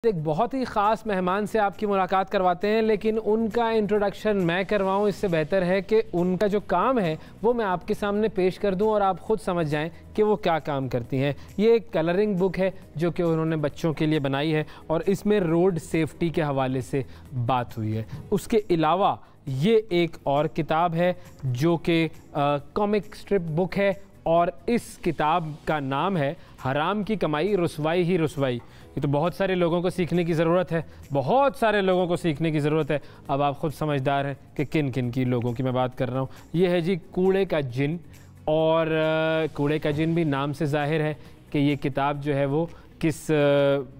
एक बहुत ही ख़ास मेहमान से आपकी मुलाकात करवाते हैं, लेकिन उनका इंट्रोडक्शन मैं करवाऊं इससे बेहतर है कि उनका जो काम है वो मैं आपके सामने पेश कर दूं और आप ख़ुद समझ जाएं कि वो क्या काम करती हैं। ये एक कलरिंग बुक है जो कि उन्होंने बच्चों के लिए बनाई है और इसमें रोड सेफ्टी के हवाले से बात हुई है। उसके अलावा ये एक और किताब है जो कि कॉमिक स्ट्रिप बुक है और इस किताब का नाम है हराम की कमाई रुसवाई ही रुसवाई। ये तो बहुत सारे लोगों को सीखने की ज़रूरत है, बहुत सारे लोगों को सीखने की ज़रूरत है। अब आप ख़ुद समझदार हैं कि किन किन की लोगों की मैं बात कर रहा हूँ। ये है जी कूड़े का जिन, और कूड़े का जिन भी नाम से ज़ाहिर है कि ये किताब जो है वो किस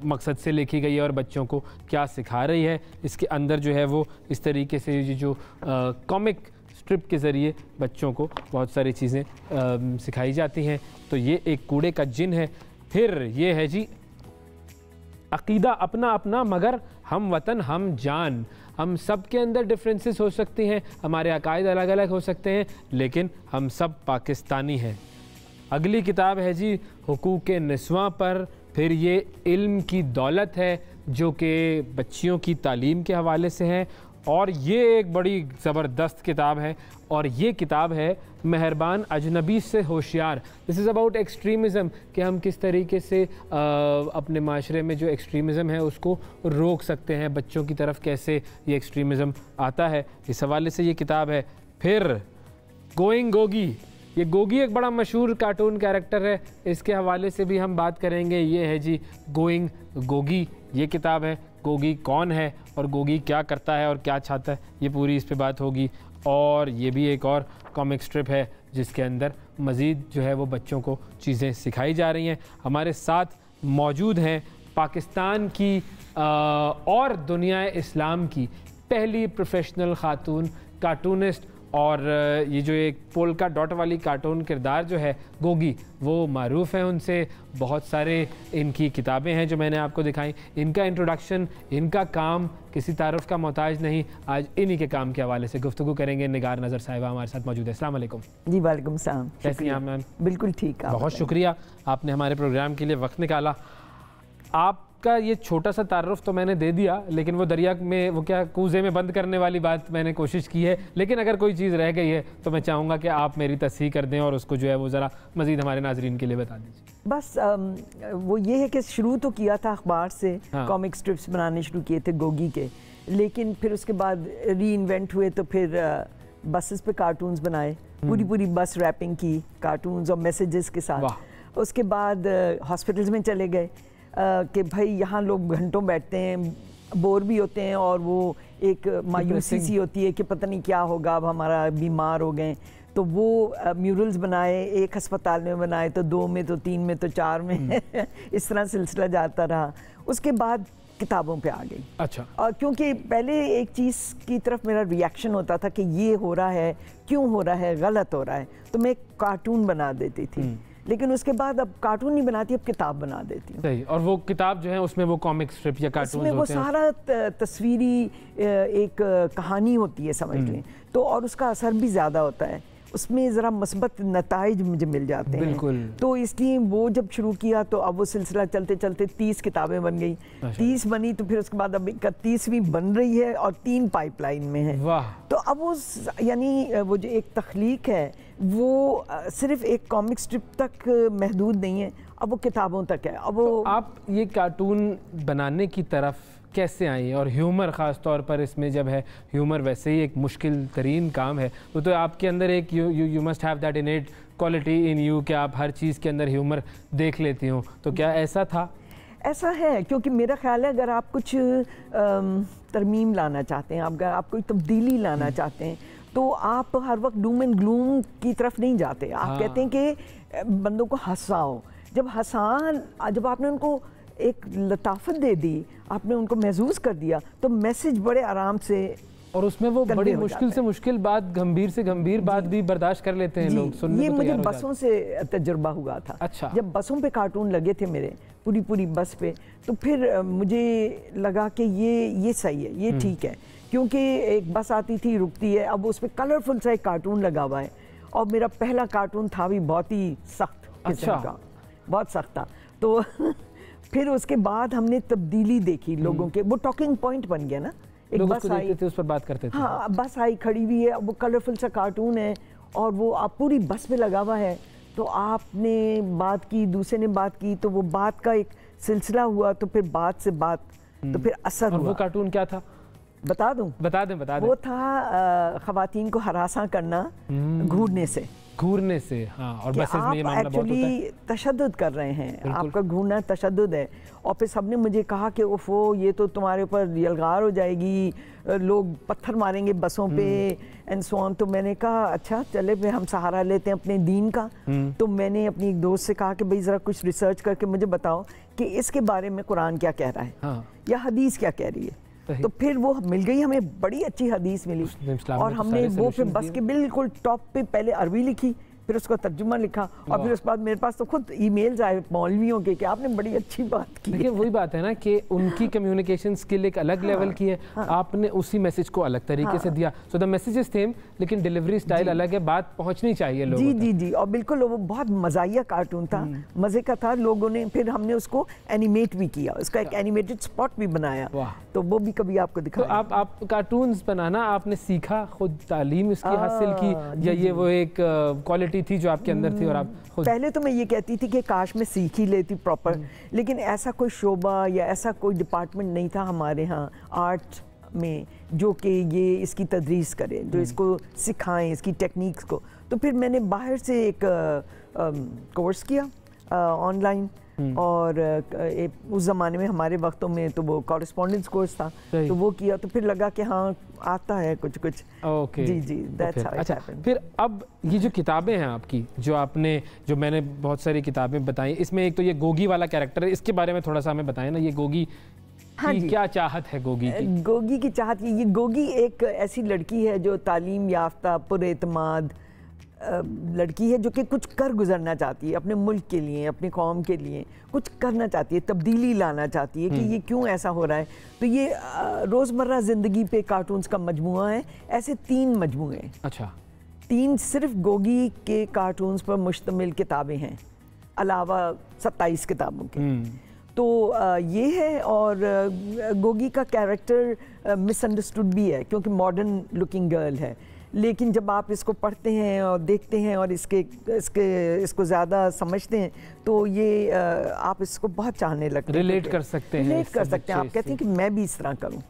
मकसद से लिखी गई है और बच्चों को क्या सिखा रही है। इसके अंदर जो है वो इस तरीके से जो कॉमिक स्ट्रिप के ज़रिए बच्चों को बहुत सारी चीज़ें सिखाई जाती हैं। तो ये एक कूड़े का जिन है। फिर ये है जी अक़ीदा अपना अपना मगर हम वतन हम जान। हम सब के अंदर डिफरेंसेस हो सकती हैं, हमारे अकायद अलग अलग हो सकते हैं, लेकिन हम सब पाकिस्तानी हैं। अगली किताब है जी हुकूक़ निस्वां पर। फिर ये इल्म की दौलत है जो कि बच्चियों की तालीम के हवाले से है, और ये एक बड़ी ज़बरदस्त किताब है और ये किताब है मेहरबान अजनबी से होशियार। दिस इज़ अबाउट एक्सट्रीमिज़म कि हम किस तरीके से अपने माशरे में जो एक्सट्रीमिज़म है उसको रोक सकते हैं, बच्चों की तरफ कैसे ये एक्सट्रीमिज़म आता है, इस हवाले से ये किताब है। फिर गोइंग गोगी, ये गोगी एक बड़ा मशहूर कार्टून कैरेक्टर है, इसके हवाले से भी हम बात करेंगे। ये है जी गोइंग गोगी, ये किताब है। गोगी कौन है और गोगी क्या करता है और क्या चाहता है, ये पूरी इस पे बात होगी। और ये भी एक और कॉमिक स्ट्रिप है जिसके अंदर मज़ीद जो है वो बच्चों को चीज़ें सिखाई जा रही हैं। हमारे साथ मौजूद हैं पाकिस्तान की और दुनिया इस्लाम की पहली प्रोफेशनल ख़ातून कार्टूनिस्ट, और ये जो एक पोल्का डॉट वाली कार्टून किरदार जो है गोगी, वो मारूफ़ है उनसे। बहुत सारे इनकी किताबें हैं जो मैंने आपको दिखाई। इनका इंट्रोडक्शन, इनका काम किसी तारुफ का मोहताज नहीं। आज इन्हीं के काम के हवाले से गुफ्तगू करेंगे। निगार नज़र साहिबा हमारे साथ मौजूद है। अस्सलाम वालेकुम। जी वालेकुम सलाम। कैसी हैं आप मैम? बिल्कुल ठीक है। बहुत शुक्रिया, आपने हमारे प्रोग्राम के लिए वक्त निकाला। आपका ये छोटा सा तारुफ तो मैंने दे दिया, लेकिन वो दरिया में वो क्या कूज़े में बंद करने वाली बात मैंने कोशिश की है, लेकिन अगर कोई चीज़ रह गई है तो मैं चाहूँगा कि आप मेरी तस्हीह कर दें और उसको जो है वो ज़रा मज़ीद हमारे नाज़रीन के लिए बता दीजिए। बस वो ये है कि शुरू तो किया था अखबार से, कॉमिक स्ट्रिप्स बनाने शुरू किए थे गोगी के, लेकिन फिर उसके बाद री इन्वेंट हुए तो फिर बसेस पे कार्टून्स बनाए, पूरी बस रैपिंग की कार्टून्स और मैसेजेस के साथ। उसके बाद हॉस्पिटल्स में चले गए कि भाई यहाँ लोग घंटों बैठते हैं, बोर भी होते हैं, और वो एक मायूसी सी होती है कि पता नहीं क्या होगा, अब हमारा बीमार हो गए। तो वो म्यूरल्स बनाए, एक अस्पताल में बनाए, तो 2 में, तो 3 में, तो 4 में इस तरह सिलसिला जाता रहा। उसके बाद किताबों पे आ गई। अच्छा। और क्योंकि पहले एक चीज़ की तरफ मेरा रिएक्शन होता था कि ये हो रहा है, क्यों हो रहा है, गलत हो रहा है, तो मैं कार्टून बना देती थी। लेकिन उसके बाद अब कार्टून नहीं बनाती, अब किताब बना देती हूँ। सही। और वो किताब जो है उसमें वो कॉमिक स्ट्रिप या कार्टून होते हैं, वो सारा तस्वीरी एक कहानी होती है, समझ लें तो, और उसका असर भी ज़्यादा होता है, उसमें ज़रा मस्बत नताइज मुझे मिल जाते हैं। बिल्कुल। तो इसलिए वो जब शुरू किया तो अब वो सिलसिला चलते चलते 30 किताबें बन गई। 30 बनी तो फिर उसके बाद अब 31वीं बन रही है और 3 पाइपलाइन में है। वाह। तो अब वो यानी वो जो एक तख्लीक है वो सिर्फ एक कॉमिक स्ट्रिप तक महदूद नहीं है, अब वो किताबों तक है। अब वो तो आप ये कार्टून बनाने की तरफ कैसे आई, और ह्यूमर ख़ास तौर पर इसमें जब है, ह्यूमर वैसे ही एक मुश्किल तरीन काम है, वो तो आपके अंदर एक you must have that इनेट quality in you कि आप हर चीज़ के अंदर ह्यूमर देख लेती हो, तो क्या ऐसा था? ऐसा है, क्योंकि मेरा ख्याल है अगर आप कुछ तरमीम लाना चाहते हैं, अगर आप कोई तब्दीली लाना चाहते हैं, तो आप हर वक्त डूम एंड ग्लूम की तरफ नहीं जाते। आप कहते हैं कि बंदों को हंसाओ। जब आपने उनको एक लताफत दे दी, आपने उनको महसूस कर दिया, तो मैसेज बड़े आराम से, और उसमें वो बड़ी मुश्किल से मुश्किल बात, गंभीर से गंभीर बात भी बर्दाश्त कर लेते हैं लोग। सुनने ये को मुझे बसों से तजुर्बा हुआ था। अच्छा। जब बसों पे कार्टून लगे थे मेरे, पूरी बस पे, तो फिर मुझे लगा कि ये सही है, ये ठीक है, क्योंकि एक बस आती थी, रुकती है, अब उस पर कलरफुल सा एक कार्टून लगा हुआ है, और मेरा पहला कार्टून था भी बहुत ही सख्त किस्म का, बहुत सख्त था। तो फिर उसके बाद हमने तब्दीली देखी लोगों के, वो टॉकिंग पॉइंट बन गया ना। एक बस आई थे, उस पर बात करते थे। हाँ, बस आई खड़ी हुई है, वो कलरफुल सा कार्टून है और वो आप पूरी बस पे लगा हुआ है, तो आपने बात की, दूसरे ने बात की, तो वो बात का एक सिलसिला हुआ, तो फिर बात से बात, तो फिर असर हुआ। वो कार्टून क्या था? बता दूं? बता दें। वो था ख़वातीन को हरासा करना घूरने से। हाँ, और बसेस में ये मामला बहुत होता है। तशद्दुद कर रहे हैं, आपका घूरना तशद्दुद है। और फिर सबने मुझे कहा कि ओफो, ये तो तुम्हारे ऊपर यलगार हो जाएगी, लोग पत्थर मारेंगे बसों पे एंड सो ऑन। तो मैंने कहा अच्छा चले फिर हम सहारा लेते हैं अपने दीन का। तो मैंने अपनी एक दोस्त से कहा कि भाई ज़रा कुछ रिसर्च करके मुझे बताओ कि इसके बारे में कुरान क्या कह रहा है, हाँ, या हदीस क्या कह रही है। तो फिर वो मिल गई, हमें बड़ी अच्छी हदीस मिली और हमने वो फिर बस के बिल्कुल टॉप पे पहले अरबी लिखी, फिर उसका तर्जुमा लिखा और फिर उसके बाद मेरे पास तो खुद ईमेल्स आए मौलवियों के कि आपने बड़ी अच्छी बात की। देखिए वही बात है ना कि उनकी कम्युनिकेशन स्किल एक अलग लेवल की है, आपने उसी मैसेज को अलग तरीके से दिया। So the message is same लेकिन डिलीवरी स्टाइल अलग है, बात पहुंचनी चाहिए लोगों तक। जी और बिल्कुल वो बहुत मज़ाहिया कार्टून था, मज़े का था। लोगों ने फिर हमने उसको एनिमेट भी किया, उसका एक एनिमेटेड स्पॉट भी बनाया, तो वो भी कभी आपको दिखाया। तो आप कार्टून्स बनाना आपने सीखा, खुद तालीम इसकी हासिल की, या ये वो एक क्वालिटी थी जो आपके अंदर थी और आप खुद? पहले तो मैं ये कहती थी कि काश मैं सीख ही लेती प्रॉपर, लेकिन ऐसा कोई शोबा या ऐसा कोई डिपार्टमेंट नहीं था हमारे यहाँ आर्ट में जो कि ये इसकी तदरीस करे, जो इसको सिखाएं, इसकी टेक्निक्स को। तो फिर मैंने बाहर से एक कोर्स किया ऑनलाइन, और उस ज़माने में हमारे वक्तों में तो वो कॉरेस्पॉन्डेंस कोर्स था, तो वो किया, तो फिर लगा कि हाँ आता है कुछ कुछ। Okay ji that's how it happened. फिर अब ये जो किताबें हैं आपकी, जो मैंने बहुत सारी किताबें बताई, इसमें एक तो ये गोगी वाला कैरेक्टर है, इसके बारे में थोड़ा सा हमें बताएं ना, ये गोगी की क्या चाहत है? गोगी की चाहत ये गोगी एक ऐसी लड़की है जो तालीम याफ्ता पुरएतमाद लड़की है, जो कि कुछ कर गुजरना चाहती है अपने मुल्क के लिए, अपनी कौम के लिए कुछ करना चाहती है, तब्दीली लाना चाहती है कि ये क्यों ऐसा हो रहा है। तो ये रोज़मर्रा ज़िंदगी पे कार्टून्स का मजमुआ है, ऐसे 3 मजमुए हैं। अच्छा, 3 सिर्फ गोगी के कार्टून्स पर मुश्तमिल किताबें हैं, अलावा 27 किताबों के। तो ये है, और गोगी का कैरेक्टर मिसअंडरस्टूड भी है क्योंकि मॉडर्न लुकिंग गर्ल है, लेकिन जब आप इसको पढ़ते हैं और देखते हैं और इसको ज़्यादा समझते हैं तो ये आप इसको बहुत चाहने लगते हैं, रिलेट कर सकते हैं। आप कहते हैं कि मैं भी इस तरह करूं।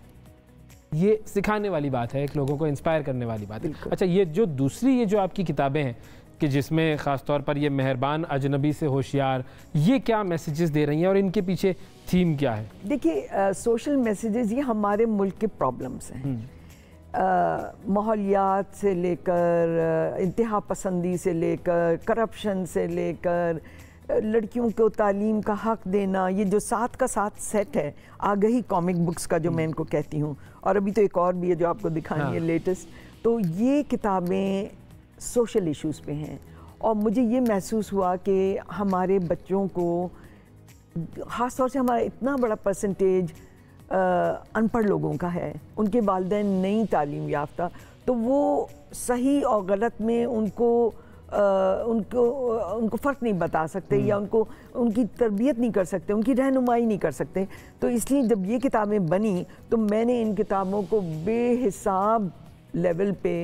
ये सिखाने वाली बात है, एक लोगों को इंस्पायर करने वाली बात है। अच्छा, ये जो आपकी किताबें हैं कि जिसमें ख़ास तौर पर ये मेहरबान अजनबी से होशियार, ये क्या मैसेजेस दे रही हैं और इनके पीछे थीम क्या है? देखिए सोशल मैसेजेस ये हमारे मुल्क के प्रॉब्लम्स हैं, माहौलियात से लेकर इंतहा पसंदी से लेकर करप्शन से लेकर लड़कियों को तालीम का हक देना, ये जो 7 का 7 सेट है आगही कॉमिक बुक्स का जो मैं इनको कहती हूँ, और अभी तो एक और भी है जो आपको दिखानी है लेटेस्ट। तो ये किताबें सोशल इश्यूज़ पे हैं और मुझे ये महसूस हुआ कि हमारे बच्चों को, ख़ास तौर से हमारा इतना बड़ा परसेंटेज अनपढ़ लोगों का है, उनके वालिदैन नहीं तालीम याफ्ता, तो वो सही और गलत में उनको फ़र्क नहीं बता सकते या उनकी तरबियत नहीं कर सकते, उनकी रहनुमाई नहीं कर सकते। तो इसलिए जब ये किताबें बनी तो मैंने इन किताबों को बेहिसाब लेवल पे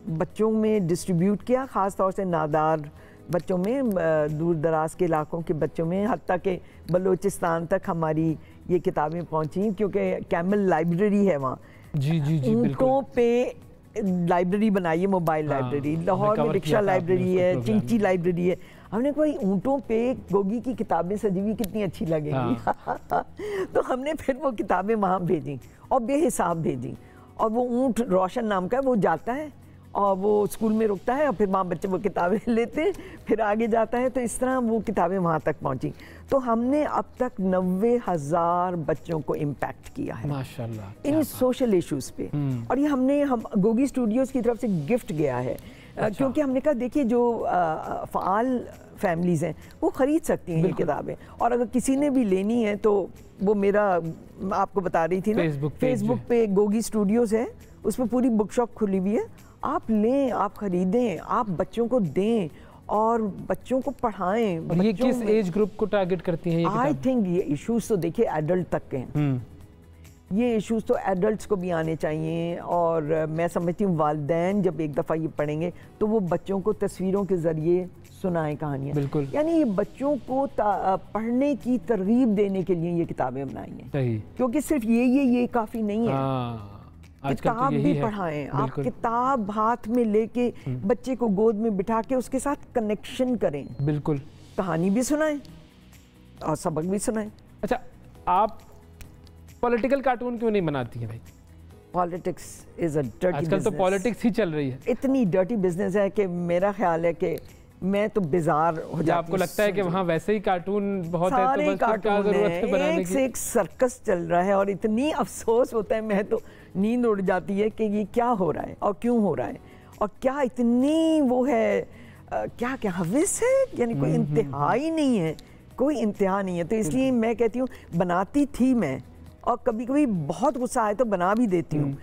बच्चों में डिस्ट्रीब्यूट किया, ख़ास तौर से नादार बच्चों में, दूर दराज के इलाकों के बच्चों में, हत्ता के बलूचिस्तान तक हमारी ये किताबें पहुंची क्योंकि कैमल लाइब्रेरी है वहाँ। जी ऊँटों पे लाइब्रेरी बनाई है, मोबाइल लाइब्रेरी, लाहौर में रिक्शा लाइब्रेरी है, चिंची लाइब्रेरी है। हमने कहा ऊँटों पे गोगी की किताबें सजी हुई कितनी अच्छी लगेंगी। तो हमने फिर वो किताबें वहाँ भेजी और बेहिसाब भेजी, और वो ऊँट रोशन नाम का है, वो जाता है और वो स्कूल में रुकता है और फिर वहाँ बच्चे वो किताबें लेते हैं, फिर आगे जाता है। तो इस तरह वो किताबें वहाँ तक पहुँची। तो हमने अब तक 90,000 बच्चों को इम्पैक्ट किया है माशाल्लाह इन सोशल इश्यूज़ पे। और ये हम गोगी स्टूडियोज़ की तरफ से गिफ्ट गया है। क्योंकि हमने कहा देखिए जो फ़ाल फैमिलीज़ हैं वो ख़रीद सकती हैं ये किताबें, और अगर किसी ने भी लेनी है तो वो मेरा आपको बता रही थी ना, फेसबुक पे गोगी स्टूडियोज़ है, उस पर पूरी बुक शॉप खुली हुई है, आप लें, आप ख़रीदें, आप बच्चों को दें और बच्चों को पढ़ाएं। और ये किस एज ग्रुप को टारगेट करती हैं ये किताब? आई थिंक ये इश्यूज तो देखिए एडल्ट तक के हैं, ये इश्यूज तो एडल्ट्स को भी आने चाहिए। और मैं समझती हूँ वालिदैन जब एक दफ़ा ये पढ़ेंगे तो वो बच्चों को तस्वीरों के ज़रिए सुनाएं कहानियाँ। बिल्कुल, यानी ये बच्चों को पढ़ने की तरगीब देने के लिए ये किताबें बनाई हैं, क्योंकि सिर्फ ये काफ़ी नहीं है। किताब भी पढ़ाएं आप, किताब हाथ में लेके बच्चे को गोद में बिठा के उसके साथ कनेक्शन करें। बिल्कुल, कहानी भी सुनाएं और सबक भी सुनाएं। अच्छा, आप पॉलिटिकल कार्टून क्यों नहीं बनाती हैं भाई? Politics is a dirty business. आजकल तो पॉलिटिक्स ही चल रही है, इतनी डर्टी बिजनेस है कि मेरा ख्याल है कि मैं तो बेजार हो जाती हूँ। आपको लगता है कि वहाँ वैसे ही कार्टून बहुत है सारे तो बस क्या जरूरत है बनाने की? एक से एक सर्कस चल रहा है और इतनी अफसोस होता है, मैं तो नींद उड़ जाती है कि ये क्या हो रहा है और क्यों हो रहा है और क्या इतनी वो है, क्या क्या हविस है, यानी कोई इंतहा ही नहीं है, कोई इंतहा नहीं है। तो इसलिए मैं कहती हूँ बनाती थी मैं, और कभी कभी बहुत गुस्सा आए तो बना भी देती हूँ,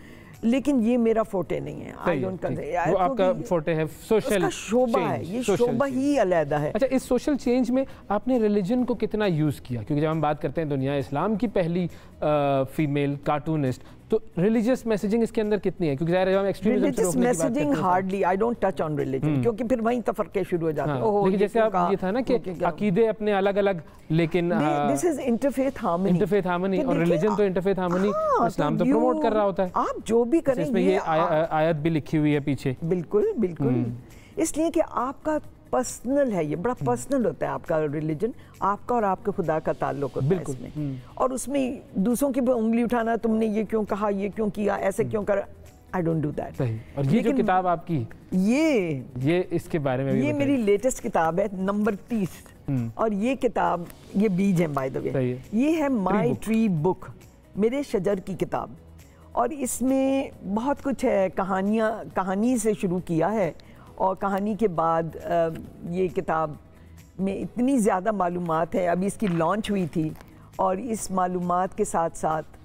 लेकिन ये मेरा फोटे नहीं है। आई डोंट कंसिडर, वो आपका फोटे है सोशल शोभा है, ये शोभा ही अलग है। अच्छा, इस सोशल चेंज में आपने रिलीजन को कितना यूज किया? क्योंकि जब हम बात करते हैं दुनिया इस्लाम की पहली फीमेल कार्टूनिस्ट, तो रिलीजियस मैसेजिंग इसके अंदर कितनी है? क्योंकि ज़ाहिर है हम एक्सट्रीमिज्म से रोकने की बात करते हैं। Hardly, I don't touch on religion, क्योंकि फिर वहीं तफरके शुरू हो जाते हैं। लेकिन जैसे आप ये था ना कि अकीदे अपने अलग-अलग, लेकिन this is interfaith harmony, interfaith harmony, और रिलीजन तो इंटरफेथ हार्मनी इस्लाम तो प्रमोट कर रहा होता है। आप जो भी करें, इसमें ये आयत भी लिखी हुई है पीछे। बिल्कुल बिल्कुल, इसलिए कि आपका पर्सनल है, ये बड़ा पर्सनल होता है आपका रिलीजन, आपका और आपके खुदा का ताल्लुक होता है इसमें। और उसमें दूसरों की उंगली उठाना, तुमने ये क्यों कहा, ये क्यों किया, ऐसे क्यों कर, आई डोंट डू दैट। और ये जो किताब आपकी, ये इसके बारे में ये मेरी लेटेस्ट किताब है, नंबर 30। और ये किताब, ये बीज है बाय द वे, ये है माई ट्री बुक, मेरे शजर की किताब। और इसमें बहुत कुछ है, कहानी से शुरू किया है, और कहानी के बाद ये किताब में इतनी ज़्यादा मालूमात है। अभी इसकी लॉन्च हुई थी, और इस मालूमात के साथ साथ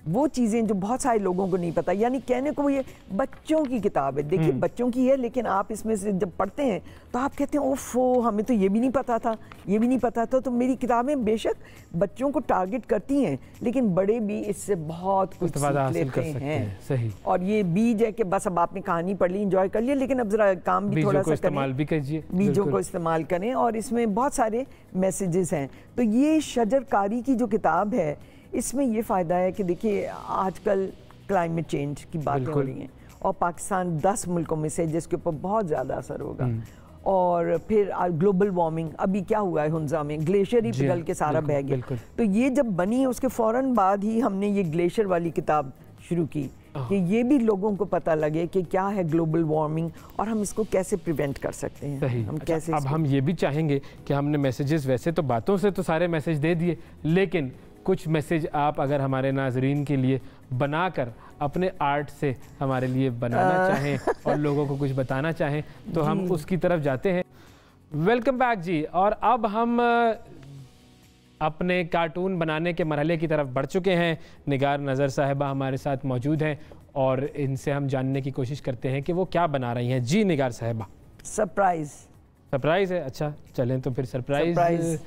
वो चीज़ें जो बहुत सारे लोगों को नहीं पता, यानी कहने को ये बच्चों की किताब है। देखिए बच्चों की है, लेकिन आप इसमें से जब पढ़ते हैं तो आप कहते हैं ओफो, हमें तो ये भी नहीं पता था, ये भी नहीं पता था। तो मेरी किताबें बेशक बच्चों को टारगेट करती हैं, लेकिन बड़े भी इससे बहुत कुछ सीख लेते हैं। सही। और ये बीज है कि बस अब आपने कहानी पढ़ ली, एंजॉय कर लिया, लेकिन अब जरा काम भी थोड़ा सा इस्तेमाल भी कीजिए, बीजों को इस्तेमाल करें। और इसमें बहुत सारे मैसेजेस हैं। तो ये शजरकारी की जो किताब है, इसमें ये फ़ायदा है कि देखिए आजकल क्लाइमेट चेंज की बातें हो रही हैं, और पाकिस्तान 10 मुल्कों में से जिसके ऊपर बहुत ज़्यादा असर होगा। और फिर ग्लोबल वार्मिंग, अभी क्या हुआ है हुंजा में, ग्लेशियर ही पिघल के सारा बह गया। तो ये जब बनी, उसके फ़ौरन बाद ही हमने ये ग्लेशियर वाली किताब शुरू की, कि ये भी लोगों को पता लगे कि क्या है ग्लोबल वार्मिंग और हम इसको कैसे प्रिवेंट कर सकते हैं। हम कैसे अब हम ये भी चाहेंगे कि हमने मैसेजेस, वैसे तो बातों से तो सारे मैसेज दे दिए, लेकिन कुछ मैसेज आप अगर हमारे नाजरीन के लिए बनाकर अपने आर्ट से हमारे लिए बनाना चाहें और लोगों को कुछ बताना चाहें, तो हम उसकी तरफ जाते हैं। वेलकम बैक जी। और अब हम अपने कार्टून बनाने के मरहले की तरफ बढ़ चुके हैं। निगार नज़र साहिबा हमारे साथ मौजूद हैं और इनसे हम जानने की कोशिश करते हैं कि वो क्या बना रही हैं। जी निगार साहिबा। सरप्राइज़ है? अच्छा चलें तो फिर सरप्राइज़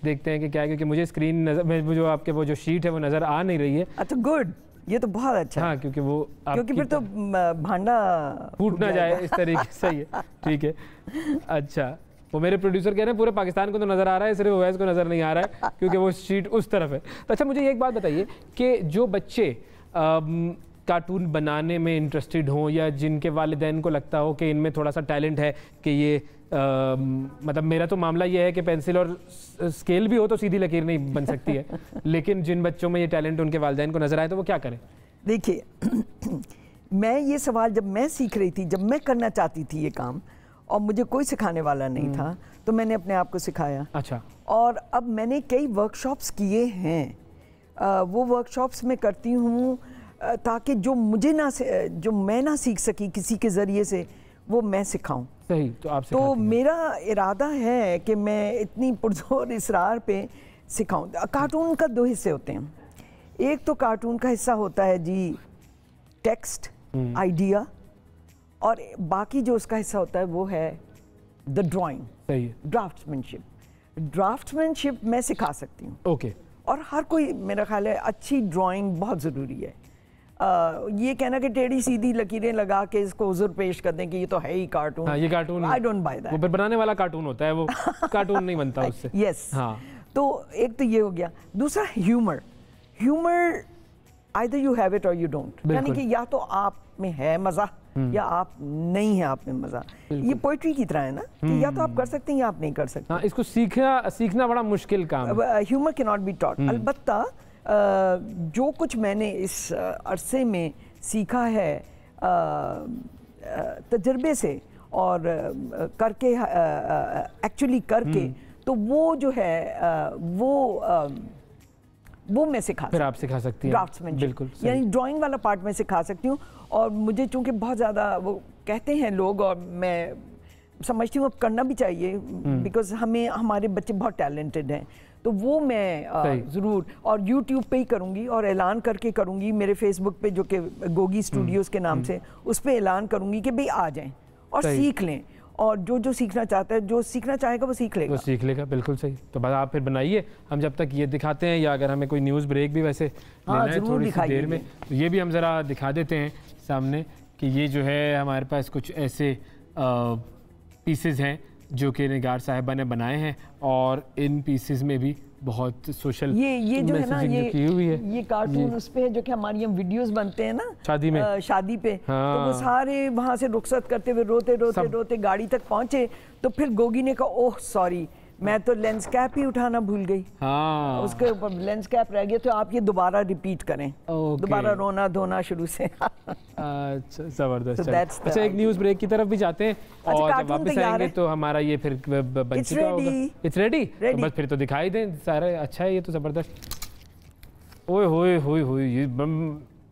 देखते हैं कि क्या है, क्योंकि मुझे स्क्रीन नजर में जो आपके वो जो शीट है वो नज़र आ नहीं रही है। अच्छा गुड, ये तो बहुत अच्छा। हाँ, क्योंकि वो क्योंकि फिर तो भांडा फूट ना जाए इस तरीके से। सही है, ठीक है। अच्छा, वो मेरे प्रोड्यूसर कह रहे हैं पूरे पाकिस्तान को तो नज़र आ रहा है, सिर्फ ओवैस को नज़र नहीं आ रहा है क्योंकि वो शीट उस तरफ है। तो अच्छा मुझे एक बात बताइए कि जो बच्चे कार्टून बनाने में इंटरेस्टेड हों, या जिनके वालिदैन को लगता हो कि इनमें थोड़ा सा टैलेंट है, कि ये मतलब मेरा तो मामला ये है कि पेंसिल और स्केल भी हो तो सीधी लकीर नहीं बन सकती है, लेकिन जिन बच्चों में ये टैलेंट उनके वालिदैन को नज़र आए तो वो क्या करें? देखिए मैं ये सवाल जब मैं सीख रही थी, जब मैं करना चाहती थी ये काम और मुझे कोई सिखाने वाला नहीं था, तो मैंने अपने आप को सिखाया। अच्छा। और अब मैंने कई वर्कशॉप्स किए हैं। वो वर्कशॉप्स में करती हूँ ताकि जो मुझे जो मैं ना सीख सकी किसी के ज़रिए से, वो मैं सिखाऊं। सही। तो आप तो मेरा इरादा है कि मैं इतनी पुरजोर इसरार पे सिखाऊं। कार्टून का 2 हिस्से होते हैं। एक तो कार्टून का हिस्सा होता है जी टेक्स्ट, आइडिया, और बाकी जो उसका हिस्सा होता है वो है द ड्राइंग, सही है, ड्राफ्ट्समैनशिप मैं सिखा सकती हूँ। ओके। और हर कोई, मेरा ख्याल है अच्छी ड्राइंग बहुत ज़रूरी है। ये कहना कि टेढ़ी सीधी लकीरें लगा के इसको हुजूर पेश कर दें कि ये तो है ही कार्टून, हाँ, ये cartoon, I don't by that. वो बनाने वाला कार्टून होता है, वो कार्टून नहीं बनता उससे। यस, हाँ। तो एक तो ये हो गया। दूसरा humour, either you have it और यू डोंट, यानी कि या तो आप में है मजा या आप नहीं है आप में मजा। ये पोइट्री की तरह है ना कि या तो आप कर सकते हैं या आप नहीं कर सकते। हाँ, इसको सीखना बड़ा मुश्किल काम है। Humour can not be taught. अलबत्ता जो कुछ मैंने इस अरसे में सीखा है तजर्बे से और करके, एक्चुअली करके, तो वो जो है वो मैं सिखा, फिर आप सिखा सकती हैं ड्राफ्ट्समैनशिप, बिल्कुल, यानी ड्राइंग वाला पार्ट मैं सिखा सकती हूँ। और मुझे चूंकि बहुत ज़्यादा वो कहते हैं लोग, और मैं समझती हूँ अब करना भी चाहिए, बिकॉज हमारे बच्चे बहुत टैलेंटेड हैं, तो वो मैं ज़रूर और यूट्यूब पे ही करूँगी और ऐलान करके करूँगी, मेरे फेसबुक पे जो कि गोगी स्टूडियोज़ के नाम से, उस पर ऐलान करूँगी कि भाई आ जाएं और सीख लें, और जो सीखना चाहता है, जो सीखना चाहेगा वो सीख लेगा, बिल्कुल सही। तो बस आप फिर बनाइए, हम जब तक ये दिखाते हैं, या अगर हमें कोई न्यूज़ ब्रेक भी वैसे लेना है थोड़ी सी देर में, तो ये भी हम ज़रा दिखा देते हैं सामने कि ये जो है हमारे पास कुछ ऐसे पीसेस हैं जो कि निगार साहिबा ने बनाए हैं, और इन पीसेस में भी बहुत सोशल ये जो है ना, की हुई है। ये कार्टून उस पे है जो कि हमारी हम वीडियोस बनते हैं ना शादी में, शादी पे, हाँ। तो वो सारे वहाँ से रुखसत करते हुए रोते गाड़ी तक पहुँचे, तो फिर गोगी ने कहा ओह सॉरी, मैं तो लेंस कैप ही उठाना भूल गई। हाँ। उसके ऊपर लेंस कैप रह गया, तो आप ये दोबारा रिपीट करें, दोबारा रोना धोना शुरू से। अच्छा, जबरदस्त। अच्छा, एक न्यूज़ ब्रेक की तरफ भी जाते हैं, और जब वापस आएंगे तो हमारा ये फिर बन चुका होगा। इट्स रेडी, तो बस फिर तो दिखाई दें सारे। अच्छा है, ये तो जबरदस्त। ओए होए होए होए, ये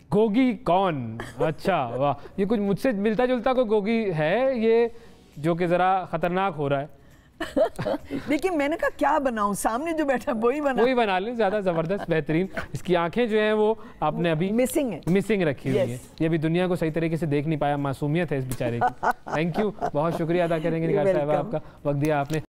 गोगी कौन? अच्छा, वाह, ये कुछ मुझसे मिलता जुलता कोई गोगी है ये, जो कि ज़रा खतरनाक हो रहा है। देखिए, मैंने कहा क्या बनाऊं, सामने जो बैठा वही बना लें, ज़्यादा ज़बरदस्त, बेहतरीन। इसकी आंखें जो हैं वो आपने अभी मिसिंग रखी हुई है। ये भी दुनिया को सही तरीके से देख नहीं पाया, मासूमियत है इस बेचारे की। थैंक यू, बहुत शुक्रिया अदा करेंगे निगार साहिबा, आपका वक्त दिया आपने।